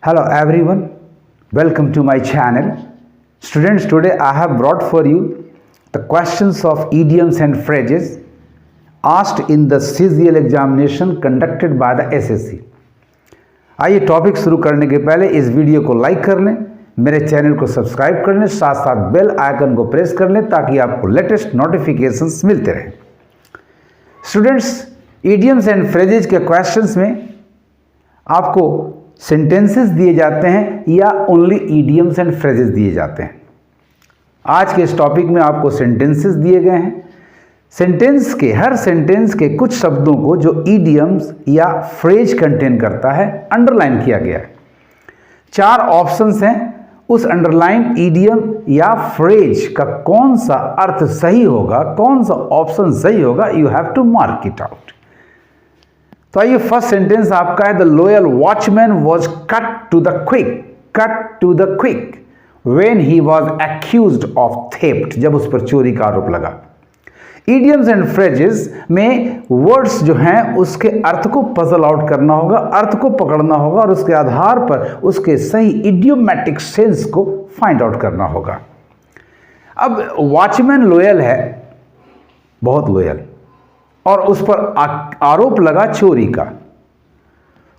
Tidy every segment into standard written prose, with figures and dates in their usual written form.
Hello everyone, welcome to my channel. Students, today I have brought for you the questions of idioms and phrases asked in the CGL examination conducted by the SSC. आइए topic शुरू करने के पहले इस video को like कर लें, मेरे चैनल को सब्सक्राइब कर लें, साथ साथ बेल आइकन को प्रेस कर लें ताकि आपको लेटेस्ट नोटिफिकेशंस मिलते रहें। स्टूडेंट्स, इडियम्स एंड फ्रेजेस के क्वेश्चंस में आपको सेंटेंसेस दिए जाते हैं या ओनली इडियम्स एंड फ्रेजेस दिए जाते हैं। आज के इस टॉपिक में आपको सेंटेंसेस दिए गए हैं। हर सेंटेंस के कुछ शब्दों को जो इडियम्स या फ्रेज कंटेन करता है अंडरलाइन किया गया है। 4 ऑप्शंस हैं, उस अंडरलाइन इडियम या फ्रेज का कौन सा अर्थ सही होगा, कौन सा ऑप्शन सही होगा, you have to mark it out. तो आइए, फर्स्ट सेंटेंस आपका है, the loyal watchman was cut to the quick when he was accused of theft, जब उस पर चोरी का आरोप लगा। इडियम्स एंड फ्रेजेस में वर्ड्स जो हैं उसके अर्थ को पजल आउट करना होगा, अर्थ को पकड़ना होगा और उसके आधार पर उसके सही इडियोमैटिक सेंस को फाइंड आउट करना होगा। अब वॉचमैन लॉयल है, बहुत लॉयल, और उस पर आरोप लगा चोरी का,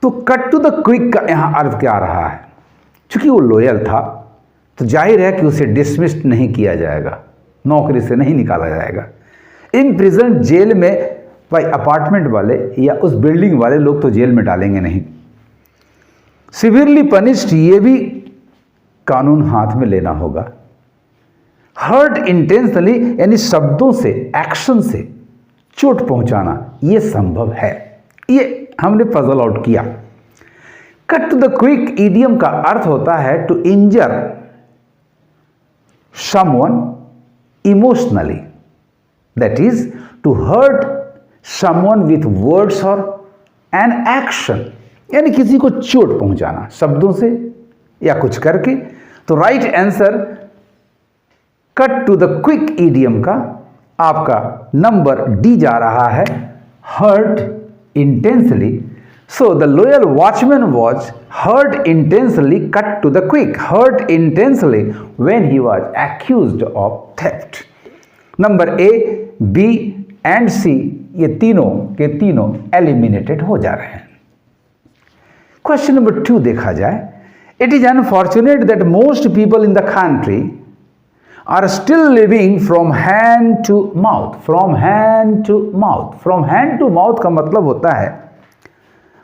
तो कट टू द क्विक का यहां अर्थ क्या रहा है? चूंकि वो लॉयल था तो जाहिर है कि उसे डिसमिस्ड नहीं किया जाएगा, नौकरी से नहीं निकाला जाएगा। इन प्रिजन, जेल में भाई अपार्टमेंट वाले या उस बिल्डिंग वाले लोग तो जेल में डालेंगे नहीं। सिवियरली पनिश्ड, ये भी कानून हाथ में लेना होगा। हर्ट इंटेंशनली, यानी शब्दों से, एक्शन से चोट पहुंचाना, यह संभव है। ये हमने पजल आउट किया। Cut to the quick idiom का अर्थ होता है to injure someone emotionally, that is to hurt someone with words or an action, यानी किसी को चोट पहुंचाना शब्दों से या कुछ करके। तो right answer cut to the quick idiom का आपका नंबर डी जा रहा है, hurt intensely. So the loyal watchman was hurt intensely, cut to the quick, hurt intensely when he was accused of theft. Number A, B and C, ये तीनों के तीनों eliminated हो जा रहे हैं। क्वेश्चन नंबर 2 देखा जाए, it is unfortunate that most people in the country are still living from hand to mouth. From hand to mouth, from hand to mouth का मतलब होता है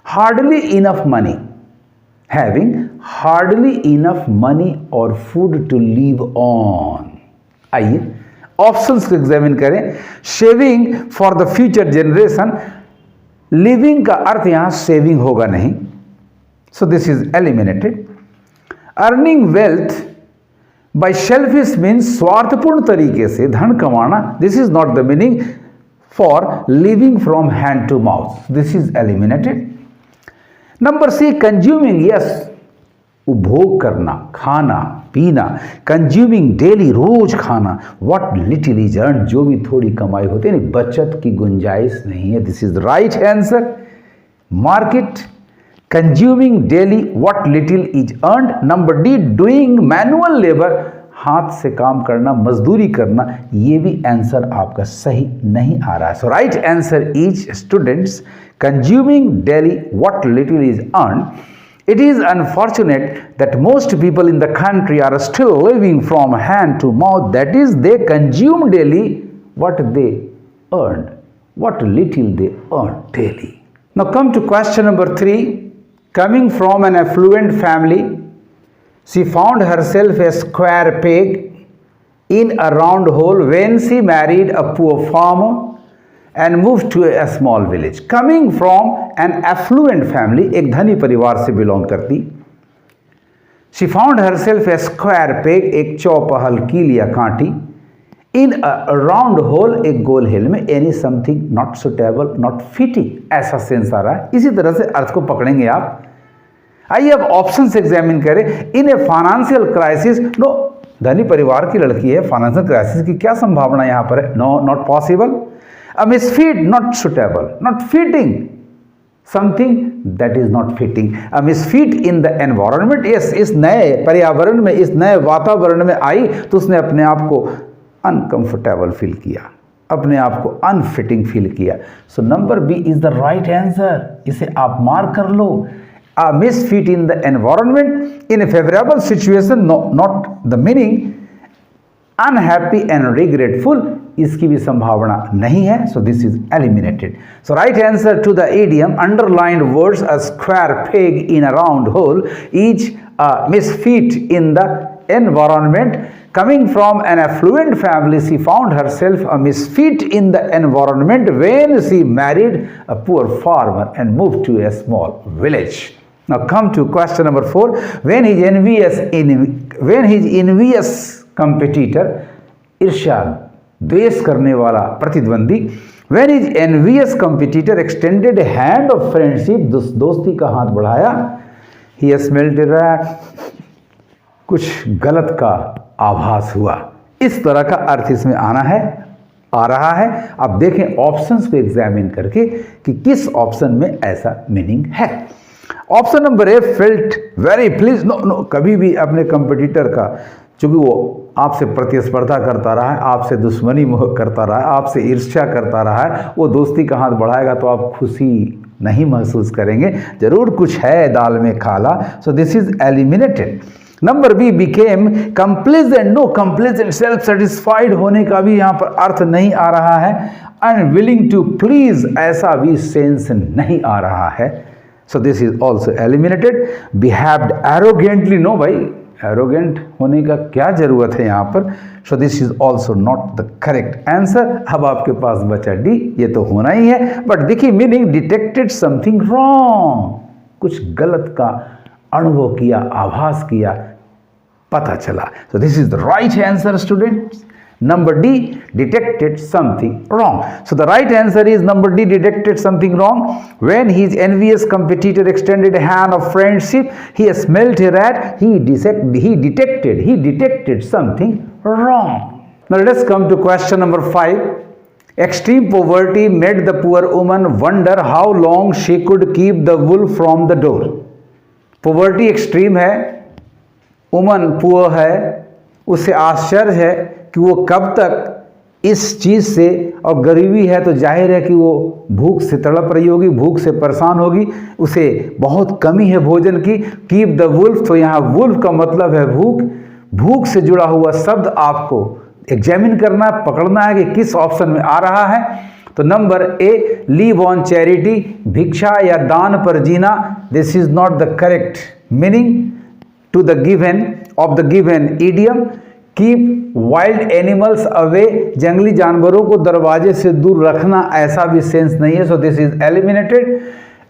hardly enough money, having hardly enough money और food to live on. आइए options को examine करें। Saving for the future generation, living का अर्थ यहां सेविंग होगा नहीं, so this is eliminated. Earning wealth by selfish means स्वार्थपूर्ण तरीके से धन कमाना, this is not the meaning for living from hand to mouth, this is eliminated. Number C, consuming, yes, उपभोग करना, खाना पीना, कंज्यूमिंग डेली, रोज खाना, व्हाट लिटिल इज अर्न, जो भी थोड़ी कमाई होती है, बचत की गुंजाइश नहीं है, this is right answer, market. Consuming daily what little is earn. Number D, doing manual labour, हाथ से काम करना, मजदूरी करना, ये भी आंसर आपका सही नहीं आ रहा है। So right answer is students consuming daily what little is earn. It is unfortunate that most people in the country are still living from hand to mouth, that is they consume daily what they earned, what little they earn daily. Now come to question number 3. Coming from an affluent family, she found herself a square peg in a round hole when she married a poor farmer and moved to a small village. Coming from an affluent family, एक धनी परिवार से belong करती। She found herself a square peg, एक चौपहल कील या Kanti, in a round hole, एक गोल हिल में, any something not suitable, not fitting, ऐसा सेंस आ रहा है। इसी तरह से अर्थ को पकड़ेंगे आप। आइए अब ऑप्शन से एग्जामिन करें। इन ए फाइनेंशियल क्राइसिस, नो, धनी परिवार की लड़की है, फाइनेंशियल क्राइसिस की क्या संभावना यहां पर है? No, not possible. A misfit, not suitable, not fitting, something that is not fitting. A misfit in the environment, yes, इस नए पर्यावरण में, इस नए वातावरण में आई तो उसने अपने आप को अनकंफर्टेबल फील किया, अपने आप को अनफिटिंग फील किया। So number B is the right answer, इसे आप मार्क कर लो। A misfit in the environment in a favorable situation, not the meaning unhappy and regretful, इसकी भी संभावना नहीं है, so this is eliminated. So right answer to the idiom underlined words a square peg in a round hole is a misfit in the environment. Coming from an affluent family, she found herself a misfit in the environment when she married a poor farmer and moved to a small village. Now come to question number 4. When his envious competitor, ईर्ष्या द्वेष करने वाला प्रतिद्वंदी, when his envious competitor extended a hand of friendship, दोस्ती का हाथ बढ़ाया, he smelled a rat, कुछ गलत का आभास हुआ। इस तरह का अर्थ इसमें आ रहा है। अब देखें ऑप्शंस को एग्जामिन करके कि किस ऑप्शन में ऐसा मीनिंग है। Option number A, felt very please, no, कभी भी अपने कंपटीटर का, चूंकि वो आपसे प्रतिस्पर्धा करता रहा है, आपसे दुश्मनी करता रहा है, आपसे ईर्ष्या करता रहा है, वो दोस्ती का हाथ बढ़ाएगा तो आप खुशी नहीं महसूस करेंगे, जरूर कुछ है दाल में काला। So this is eliminated. Number B, became complacent, no complacent, self satisfied होने का भी यहाँ पर अर्थ नहीं आ रहा है। अनविलिंग टू प्लीज, ऐसा भी सेंस नहीं आ रहा है। So this is also eliminated. Behaved arrogantly, no भाई, arrogant होने का क्या जरूरत है यहाँ पर। So this is also not the correct answer. अब आपके पास बचा डी, ये तो होना ही है। बट देखिए मीनिंग, डिटेक्टेड समथिंग रॉन्ग, कुछ गलत का अनुभव किया, आभास किया, पता चला। So this is the right answer students. Number D, detected something wrong. So the right answer is number D, detected something wrong. When his envious competitor extended a hand of friendship, he smelt a rat, he detected something wrong. Now let us come to question number 5. Extreme poverty made the poor woman wonder how long she could keep the wool from the door. Poverty extreme है, woman poor है, उसे आश्चर्य है कि वो कब तक इस चीज़ से, और गरीबी है तो जाहिर है कि वो भूख से तड़प रही होगी, भूख से परेशान होगी, उसे बहुत कमी है भोजन की। कीप द वुल्फ, तो यहाँ वुल्फ का मतलब है भूख। भूख से जुड़ा हुआ शब्द आपको एग्जामिन करना, पकड़ना है कि किस ऑप्शन में आ रहा है। तो number A, live on charity, भिक्षा या दान पर जीना, this is not the correct meaning to the given of the given idiom. Keep wild animals away, जंगली जानवरों को दरवाजे से दूर रखना, ऐसा भी सेंस नहीं है। So this is eliminated.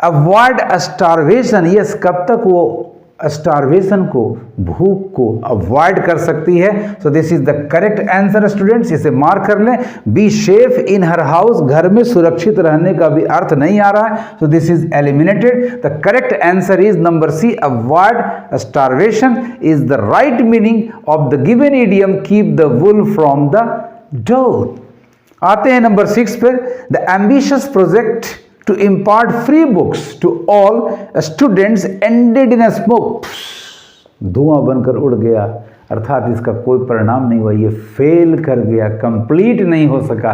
Avoid starvation, yes, कब तक वो स्टारवेशन को, भूख को अवॉइड कर सकती है। So this is the correct answer students, इसे मार्क कर लें। Be safe in her house, घर में सुरक्षित रहने का भी अर्थ नहीं आ रहा है। So this is eliminated. The correct answer is number C, avoid starvation is the right meaning of the given idiom, keep the wool from the door. आते हैं नंबर 6 पर। The ambitious project to impart free books to all students ended in a smoke, धुआं बनकर उड़ गया, अर्थात इसका कोई परिणाम नहीं हुआ, ये फेल कर गया, कंप्लीट नहीं हो सका,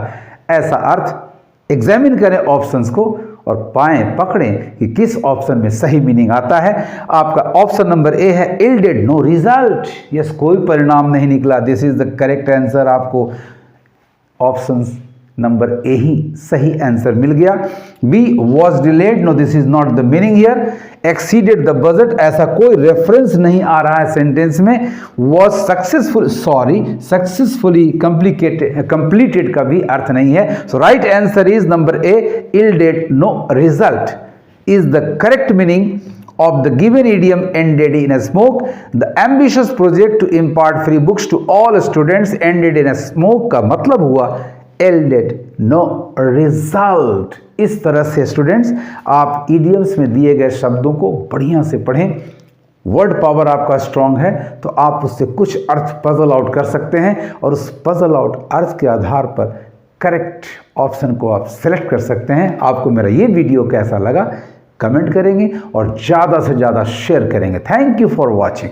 ऐसा अर्थ। एग्जामिन करें ऑप्शंस को और पाएं, पकड़ें कि किस ऑप्शन में सही मीनिंग आता है। आपका ऑप्शन नंबर ए है, इल्डेड नो रिजल्ट, यस, कोई परिणाम नहीं निकला, this is the correct answer. आपको ऑप्शंस नंबर ए ही सही आंसर मिल गया। B, was delayed, no this is not the meaning here. Exceeded the budget, ऐसा कोई रेफरेंस नहीं आ रहा है सेंटेंस में। Was successful, sorry, successfully completed का भी अर्थ नहीं है। So right answer is number A, yielded no result is the correct meaning of the given idiom ended in a smoke. The ambitious project to impart free books to all students ended in a smoke का मतलब हुआ yielded no result। इस तरह से students आप idioms में दिए गए शब्दों को बढ़िया से पढ़ें। वर्ड पावर आपका स्ट्रांग है तो आप उससे कुछ अर्थ पजल आउट कर सकते हैं और उस पजल आउट अर्थ के आधार पर करेक्ट ऑप्शन को आप सेलेक्ट कर सकते हैं। आपको मेरा ये वीडियो कैसा लगा कमेंट करेंगे और ज़्यादा से ज़्यादा शेयर करेंगे। Thank you for watching.